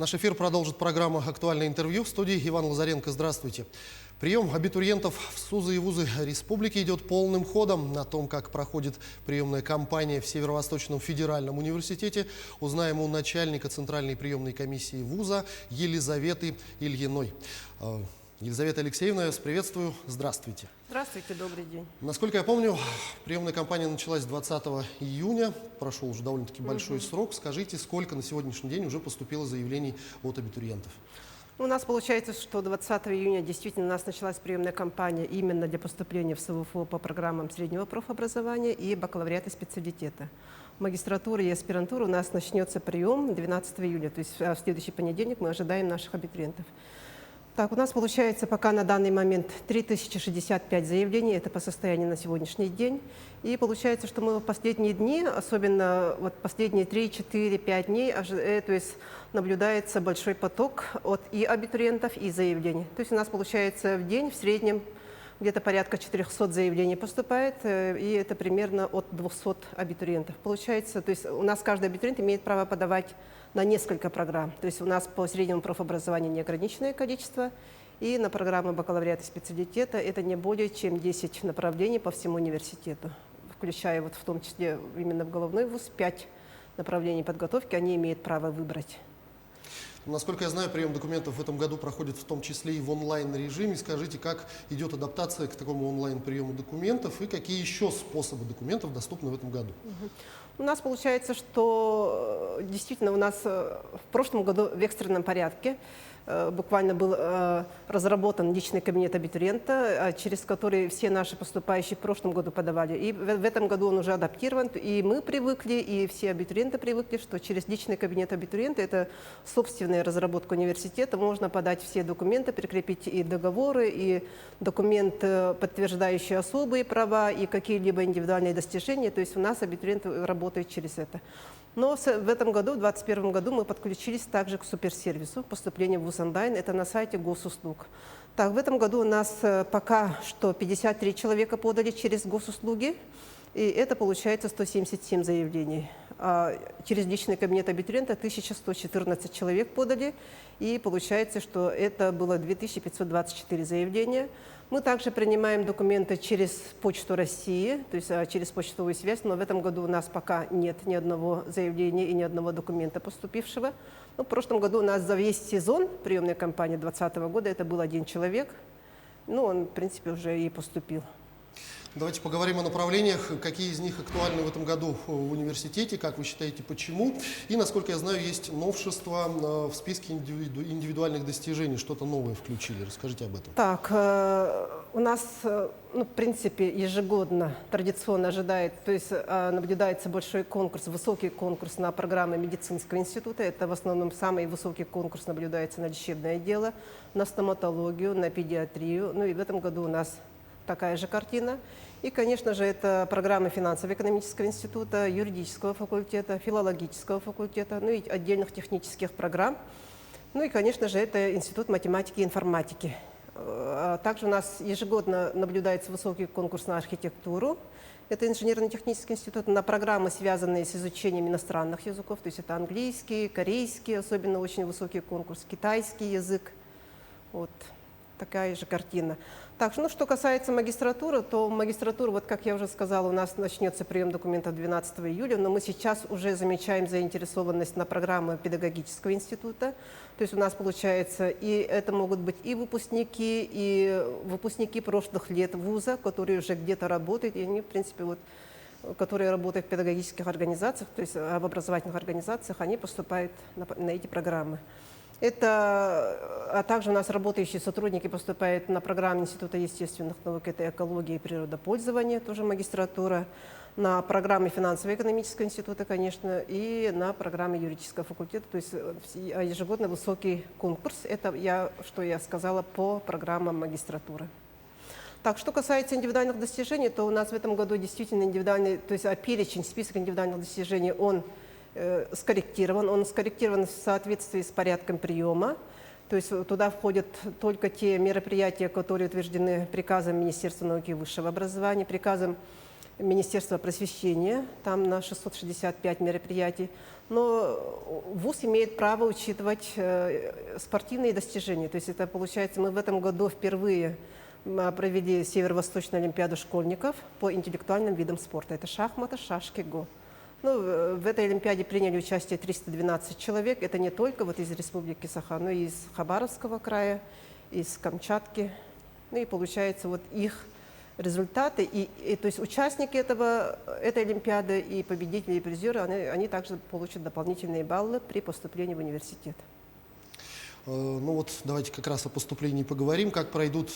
Наш эфир продолжит программа «Актуальное интервью». В студии Иван Лазаренко. Здравствуйте. Прием абитуриентов в СУЗы и вузы республики идет полным ходом. О том, как проходит приемная кампания в Северо-Восточном федеральном университете, узнаем у начальника Центральной приемной комиссии вуза Елизаветы Ильиной. Елизавета Алексеевна, я вас приветствую. Здравствуйте. Здравствуйте, добрый день. Насколько я помню, приемная кампания началась 20 июня. Прошел уже довольно-таки большой срок. Скажите, сколько на сегодняшний день уже поступило заявлений от абитуриентов? У нас получается, что 20 июня действительно у нас началась приемная кампания именно для поступления в СВФО по программам среднего профобразования и бакалавриата специалитета. В магистратуре и аспирантуре у нас начнется прием 12 июля, то есть в следующий понедельник мы ожидаем наших абитуриентов. Так, у нас получается пока на данный момент 3065 заявлений, это по состоянию на сегодняшний день. И получается, что мы в последние дни, особенно вот последние 3, 4, 5 дней, то есть наблюдается большой поток от и абитуриентов, и заявлений. То есть у нас получается в день в среднем где-то порядка 400 заявлений поступает, и это примерно от 200 абитуриентов. Получается, то есть у нас каждый абитуриент имеет право подавать на несколько программ. То есть у нас по среднему профобразованию неограниченное количество, и на программы бакалавриата и специалитета это не более чем 10 направлений по всему университету, включая вот в том числе именно в головной вуз 5 направлений подготовки они имеют право выбрать. Насколько я знаю, прием документов в этом году проходит в том числе и в онлайн-режиме. Скажите, как идет адаптация к такому онлайн-приему документов и какие еще способы документов доступны в этом году? У нас получается, что действительно у нас в прошлом году в экстренном порядке буквально был разработан личный кабинет абитуриента, через который все наши поступающие в прошлом году подавали. И в этом году он уже адаптирован, и мы привыкли, и все абитуриенты привыкли, что через личный кабинет абитуриента, это собственная разработка университета, можно подать все документы, прикрепить и договоры, и документы, подтверждающие особые права, и какие-либо индивидуальные достижения. То есть у нас абитуриенты работают через это. Но в этом году, в 2021 году, мы подключились также к суперсервису поступления в ВУЗ онлайн. Это на сайте госуслуг. Так, в этом году у нас пока что 53 человека подали через госуслуги. И это получается 177 заявлений. А через личный кабинет абитуриента 1114 человек подали. И получается, что это было 2524 заявления. Мы также принимаем документы через Почту России, то есть через почтовую связь, но в этом году у нас пока нет ни одного заявления и ни одного документа поступившего. Но в прошлом году у нас за весь сезон приемной кампании 2020 года это был 1 человек. Ну, он, в принципе, уже и поступил. Давайте поговорим о направлениях, какие из них актуальны в этом году в университете, как вы считаете, почему. И, насколько я знаю, есть новшества в списке индивидуальных достижений, что-то новое включили. Расскажите об этом. Так, у нас, в принципе, ежегодно традиционно наблюдается большой конкурс, высокий конкурс на программы медицинского института. Это в основном самый высокий конкурс наблюдается на лечебное дело, на стоматологию, на педиатрию. Ну и в этом году у нас такая же картина. И, конечно же, это программы финансово-экономического института, юридического факультета, филологического факультета, ну и отдельных технических программ. Ну и, конечно же, это институт математики и информатики. Также у нас ежегодно наблюдается высокий конкурс на архитектуру. Это инженерно-технический институт, на программы, связанные с изучением иностранных языков. То есть это английский, корейский, особенно очень высокий конкурс, китайский язык. Вот такая же картина. Так, ну, что касается магистратуры, то магистратура, вот как я уже сказала, у нас начнется прием документов 12 июля, но мы сейчас уже замечаем заинтересованность на программы педагогического института. То есть у нас получается, и это могут быть и выпускники прошлых лет вуза, которые уже где-то работают, и они, в принципе, вот, которые работают в педагогических организациях, то есть в образовательных организациях, они поступают на эти программы. А также у нас работающие сотрудники поступают на программу Института естественных наук, это экология и природопользование, тоже магистратура, на программы финансово-экономического института, конечно, и на программы юридического факультета, то есть ежегодно высокий конкурс. Это что я сказала по программам магистратуры. Так, что касается индивидуальных достижений, то у нас в этом году действительно индивидуальный, то есть перечень, список индивидуальных достижений, он скорректирован в соответствии с порядком приема. То есть туда входят только те мероприятия, которые утверждены приказом Министерства науки и высшего образования, приказом Министерства просвещения, там на 665 мероприятий. Но ВУЗ имеет право учитывать спортивные достижения. То есть это получается, мы в этом году впервые провели Северо-Восточную олимпиаду школьников по интеллектуальным видам спорта. Это шахматы, шашки, го. Ну, в этой олимпиаде приняли участие 312 человек. Это не только вот из Республики Саха, но и из Хабаровского края, из Камчатки. Ну и получается вот их результаты, то есть участники этой олимпиады и победители, и призеры, они также получат дополнительные баллы при поступлении в университет. Ну вот давайте как раз о поступлении поговорим. Как пройдут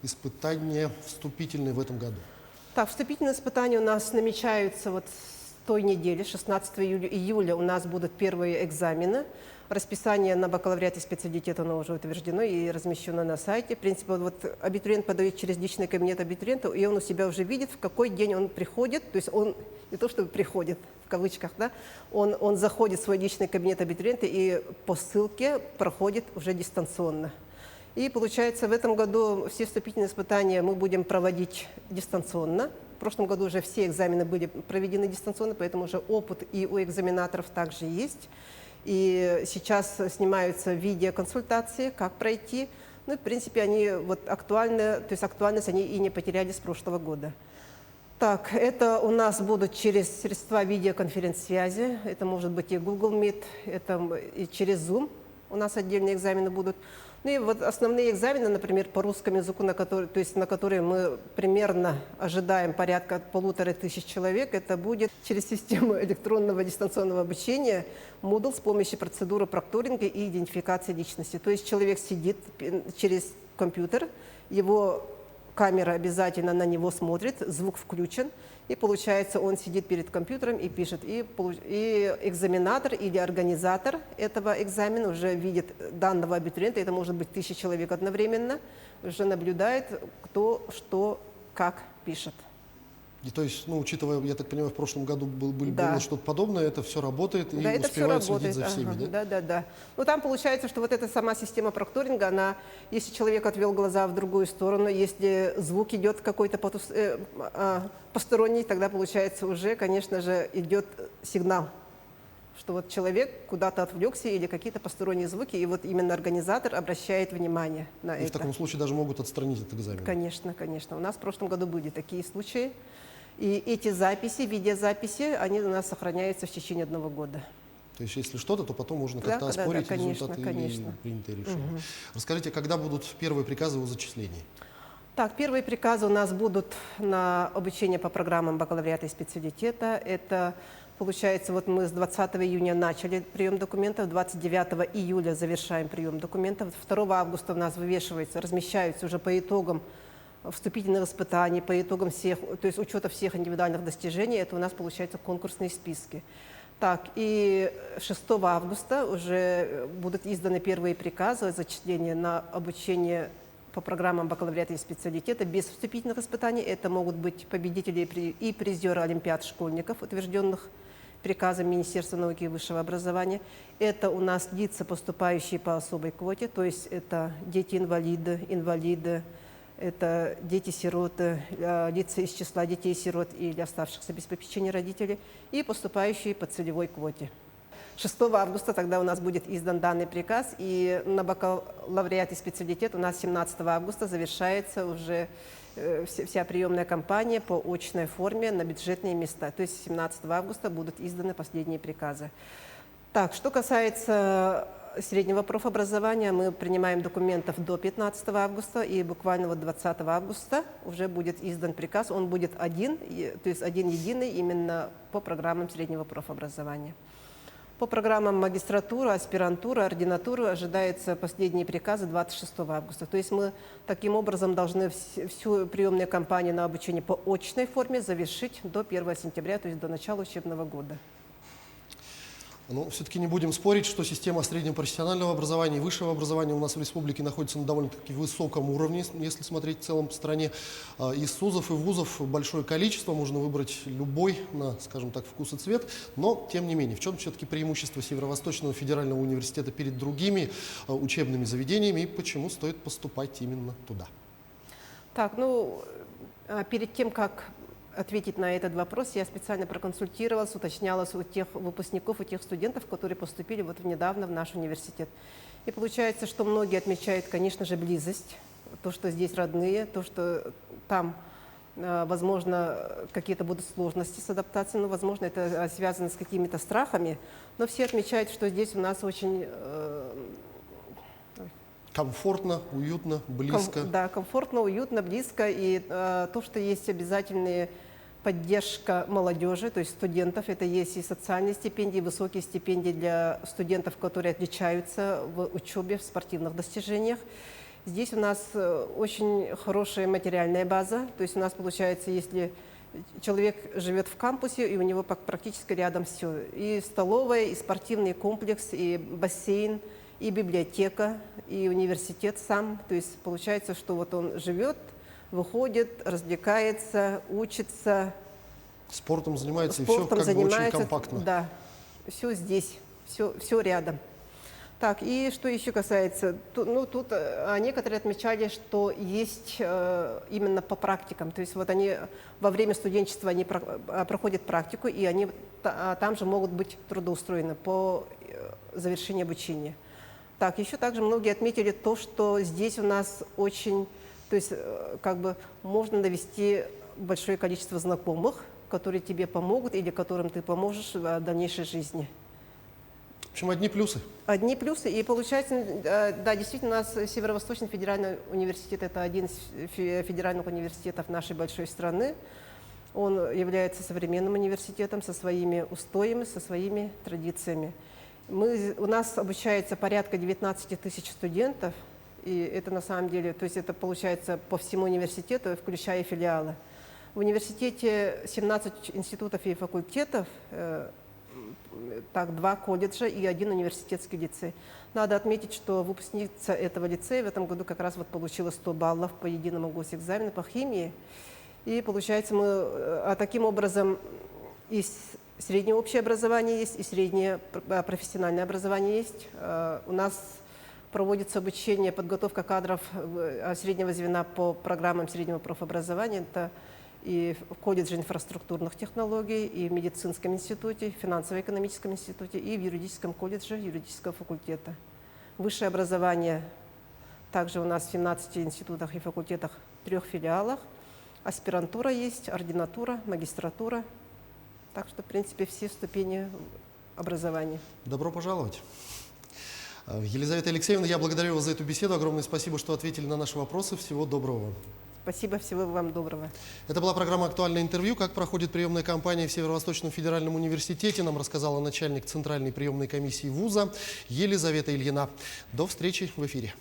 испытания вступительные в этом году? Так, вступительные испытания у нас намечаются вот с той недели, 16 июля у нас будут первые экзамены. Расписание на бакалавриат и специалитет оно уже утверждено и размещено на сайте. В принципе, вот абитуриент подает через личный кабинет абитуриента, и он у себя уже видит, в какой день он приходит. То есть он не то, что приходит, в кавычках, да, он заходит в свой личный кабинет абитуриента и по ссылке проходит уже дистанционно. И получается, в этом году все вступительные испытания мы будем проводить дистанционно. В прошлом году уже все экзамены были проведены дистанционно, поэтому уже опыт и у экзаменаторов также есть. И сейчас снимаются видеоконсультации, как пройти. Ну, в принципе, они вот актуальны, то есть актуальность они и не потеряли с прошлого года. Так, это у нас будут через средства видеоконференц-связи. Это может быть и Google Meet, это и через Zoom у нас отдельные экзамены будут. Ну и вот основные экзамены, например, по русскому языку, на которые мы примерно ожидаем порядка 1500 человек, это будет через систему электронного дистанционного обучения Moodle с помощью процедуры прокторинга и идентификации личности. То есть человек сидит через компьютер, его камера обязательно на него смотрит, звук включен, и получается, он сидит перед компьютером и пишет. И экзаменатор или организатор этого экзамена уже видит данного абитуриента, это может быть 1000 человек одновременно, уже наблюдает, кто что, как пишет. И то есть, ну, учитывая, я так понимаю, в прошлом году Да. было что-то подобное, это все работает и Да, это все успевает работает. следить за всеми, да? Да. Ну, там получается, что вот эта сама система прокторинга, она, если человек отвел глаза в другую сторону, если звук идет какой-то посторонний, тогда получается уже, конечно же, идет сигнал, что вот человек куда-то отвлекся или какие-то посторонние звуки, и вот именно организатор обращает внимание на это. И в таком случае даже могут отстранить от экзамена. Конечно, конечно. У нас в прошлом году были такие случаи. И эти записи, видеозаписи, они у нас сохраняются в течение 1 года. То есть, если что-то, то потом можно как-то оспорить результаты и принятые решения. Угу. Расскажите, когда будут первые приказы о зачислении? Так, первые приказы у нас будут на обучение по программам бакалавриата и специалитета. Это, получается, вот мы с 20 июня начали прием документов, 29 июля завершаем прием документов, 2 августа у нас размещаются уже по итогам вступительных испытаний, по итогам всех, то есть учета всех индивидуальных достижений, это у нас получается конкурсные списки. Так, и 6 августа уже будут изданы первые приказы о зачислении на обучение по программам бакалавриата и специалитета без вступительных испытаний. Это могут быть победители и призеры олимпиад школьников, утвержденных приказом Министерства науки и высшего образования. Это у нас лица, поступающие по особой квоте, то есть это дети-инвалиды, это дети-сироты, лица из числа детей-сирот или оставшихся без попечения родителей, и поступающие по целевой квоте. 6 августа тогда у нас будет издан данный приказ, и на бакалавриат и специалитет у нас 17 августа завершается уже вся приемная кампания по очной форме на бюджетные места. То есть 17 августа будут изданы последние приказы. Так, что касается среднего профобразования, мы принимаем документов до 15 августа, и буквально вот 20 августа уже будет издан приказ. Он будет один, то есть один единый именно по программам среднего профобразования. По программам магистратура, аспирантура, ординатура ожидаются последние приказы 26 августа. То есть мы таким образом должны всю приемную кампанию на обучение по очной форме завершить до 1 сентября, то есть до начала учебного года. Но все-таки не будем спорить, что система среднего профессионального образования и высшего образования у нас в республике находится на довольно-таки высоком уровне, если смотреть в целом по стране. Из СУЗов и вузов большое количество, можно выбрать любой на, скажем так, вкус и цвет, но тем не менее, в чем все-таки преимущество Северо-Восточного федерального университета перед другими учебными заведениями и почему стоит поступать именно туда? Так, ну, перед тем, как ответить на этот вопрос, я специально проконсультировалась, уточнялась у тех выпускников, у тех студентов, которые поступили вот недавно в наш университет. И получается, что многие отмечают, конечно же, близость, то, что здесь родные, то, что там, возможно, какие-то будут сложности с адаптацией, но, возможно, это связано с какими-то страхами, но все отмечают, что здесь у нас очень Комфортно, уютно, близко. Да, комфортно, уютно, близко. И то, что есть обязательная поддержка молодежи, то есть студентов, это есть и социальные стипендии, высокие стипендии для студентов, которые отличаются в учебе, в спортивных достижениях. Здесь у нас очень хорошая материальная база, то есть у нас получается, если человек живет в кампусе, и у него практически рядом все. И столовая, и спортивный комплекс, и бассейн, и библиотека, и университет сам. То есть получается, что вот он живет, выходит, развлекается, учится. Спортом занимается, Спортом и все как занимается, бы очень компактно. Да, все здесь, все рядом. Так, и что еще касается, тут некоторые отмечали, что есть именно по практикам, то есть вот они во время студенчества они проходят практику, и они там же могут быть трудоустроены по завершении обучения. Так, еще также многие отметили то, что здесь у нас очень, то есть как бы можно навести большое количество знакомых, которые тебе помогут или которым ты поможешь в дальнейшей жизни. В общем, одни плюсы. Одни плюсы. И получается, да, действительно, у нас Северо-Восточный федеральный университет – это один из федеральных университетов нашей большой страны. Он является современным университетом со своими устоями, со своими традициями. У нас обучается порядка 19 тысяч студентов, и это на самом деле, то есть это получается по всему университету, включая филиалы. В университете 17 институтов и факультетов, так, 2 колледжа и 1 университетский лицей. Надо отметить, что выпускница этого лицея в этом году как раз вот получила 100 баллов по единому госэкзамену по химии. И получается, мы таким образом и среднее общее образование есть, и среднее профессиональное образование есть. У нас проводится обучение, подготовка кадров среднего звена по программам среднего профобразования. Это и в колледже инфраструктурных технологий, и в медицинском институте, в финансово-экономическом институте, и в юридическом колледже юридического факультета. Высшее образование также у нас в 17 институтах и факультетах, 3 филиалах. Аспирантура есть, ординатура, магистратура. Так что, в принципе, все ступени образования. Добро пожаловать. Елизавета Алексеевна, я благодарю вас за эту беседу. Огромное спасибо, что ответили на наши вопросы. Всего доброго вам. Спасибо, всего вам доброго. Это была программа «Актуальное интервью». Как проходит приемная кампания в Северо-Восточном федеральном университете, нам рассказала начальник Центральной приемной комиссии вуза Елизавета Ильина. До встречи в эфире.